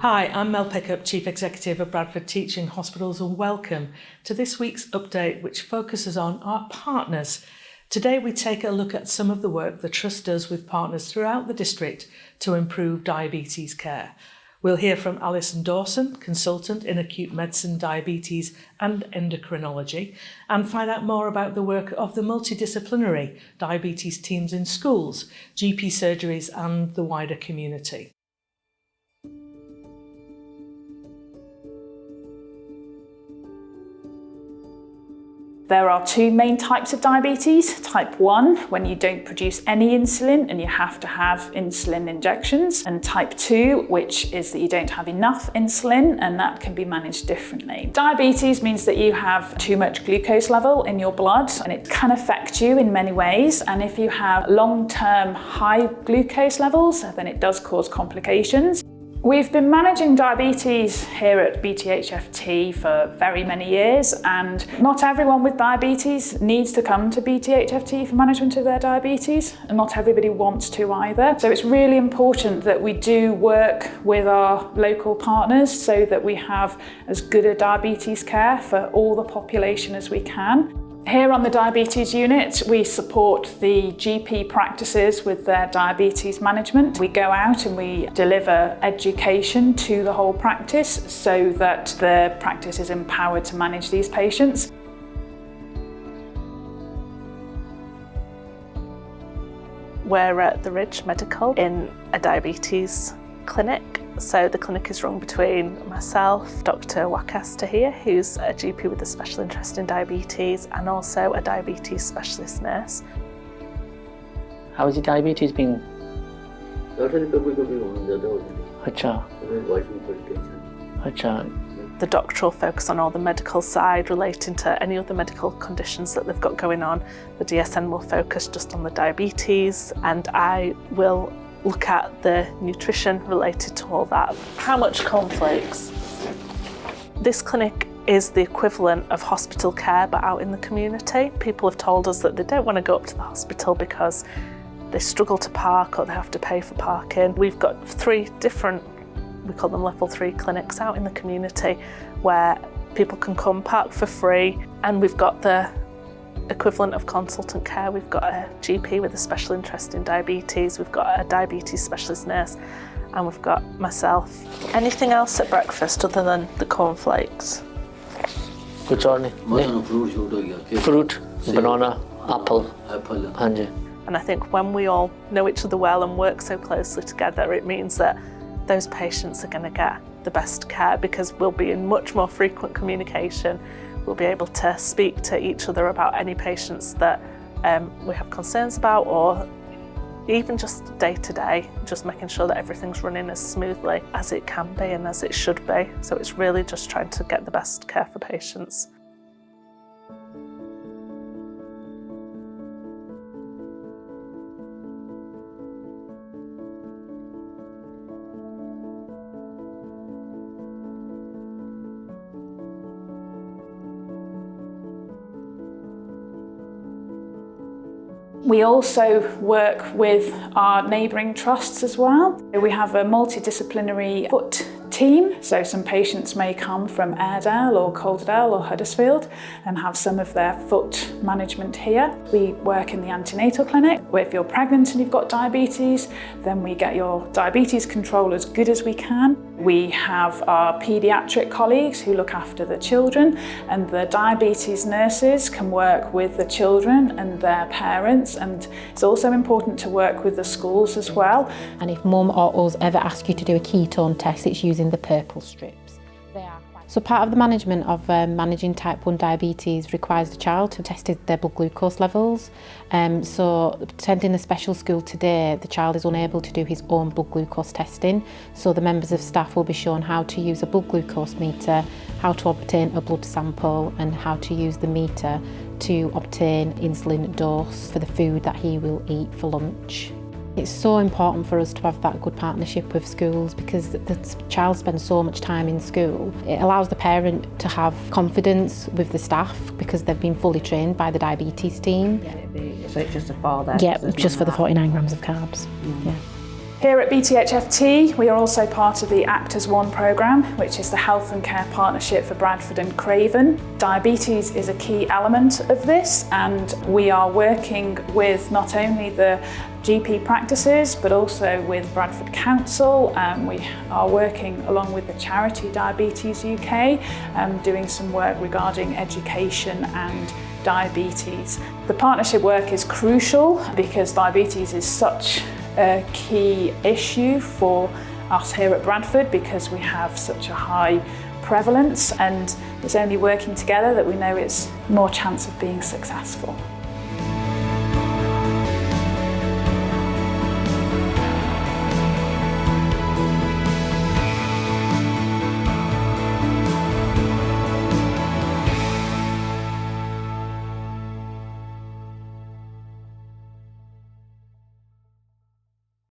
Hi, I'm Mel Pickup, Chief Executive of Bradford Teaching Hospitals, and welcome to this week's update, which focuses on our partners. Today we take a look at some of the work the Trust does with partners throughout the district to improve diabetes care. We'll hear from Alison Dawson, consultant in acute medicine, diabetes and endocrinology, and find out more about the work of the multidisciplinary diabetes teams in schools, GP surgeries and the wider community. There are two main types of diabetes. Type 1, when you don't produce any insulin and you have to have insulin injections. And type 2, which is that you don't have enough insulin and that can be managed differently. Diabetes means that you have too much glucose level in your blood and it can affect you in many ways. And if you have long-term high glucose levels, then it does cause complications. We've been managing diabetes here at BTHFT for very many years, and not everyone with diabetes needs to come to BTHFT for management of their diabetes, and not everybody wants to either. So it's really important that we do work with our local partners so that we have as good a diabetes care for all the population as we can. Here on the diabetes unit, we support the GP practices with their diabetes management. We go out and we deliver education to the whole practice so that the practice is empowered to manage these patients. We're at the Ridge Medical in a diabetes clinic. So the clinic is run between myself, Dr. Wakas Tahir, who's a GP with a special interest in diabetes, and also a diabetes specialist nurse. How has your diabetes been? The doctor will focus on all the medical side relating to any other medical conditions that they've got going on. The DSN will focus just on the diabetes, and I will look at the nutrition related to all that. How much cornflakes? This clinic is the equivalent of hospital care but out in the community. People have told us that they don't want to go up to the hospital because they struggle to park or they have to pay for parking. We've got 3 different, we call them level 3 clinics out in the community where people can come park for free, and we've got the equivalent of consultant care. We've got a GP with a special interest in diabetes, we've got a diabetes specialist nurse, and we've got myself. Anything else at breakfast other than the cornflakes? Fruit, banana, apple. And I think when we all know each other well and work so closely together, it means that those patients are going to get the best care because we'll be in much more frequent communication. We'll be able to speak to each other about any patients that we have concerns about, or even just day to day, just making sure that everything's running as smoothly as it can be and as it should be. So it's really just trying to get the best care for patients. We also work with our neighbouring trusts as well. We have a multidisciplinary foot team, so some patients may come from Airedale or Calderdale or Huddersfield and have some of their foot management here. We work in the antenatal clinic. If you're pregnant and you've got diabetes, then we get your diabetes control as good as we can. We have our paediatric colleagues who look after the children, and the diabetes nurses can work with the children and their parents, and it's also important to work with the schools as well. And if mum or us ever ask you to do a ketone test, it's using the purple strips. So part of the management of managing type 1 diabetes requires the child to test their blood glucose levels. So attending the special school today, the child is unable to do his own blood glucose testing. So the members of staff will be shown how to use a blood glucose meter, how to obtain a blood sample, and how to use the meter to obtain insulin dose for the food that he will eat for lunch. It's so important for us to have that good partnership with schools because the child spends so much time in school. It allows the parent to have confidence with the staff because they've been fully trained by the diabetes team. So it's just a 4 there? Yeah, just for the 49 grams of carbs. Yeah. Here at BTHFT, we are also part of the Actors One programme, which is the health and care partnership for Bradford and Craven. Diabetes is a key element of this, and we are working with not only the GP practices, but also with Bradford Council. We are working along with the charity Diabetes UK, doing some work regarding education and diabetes. The partnership work is crucial because diabetes is such a key issue for us here at Bradford because we have such a high prevalence, and it's only working together that we know it's more chance of being successful.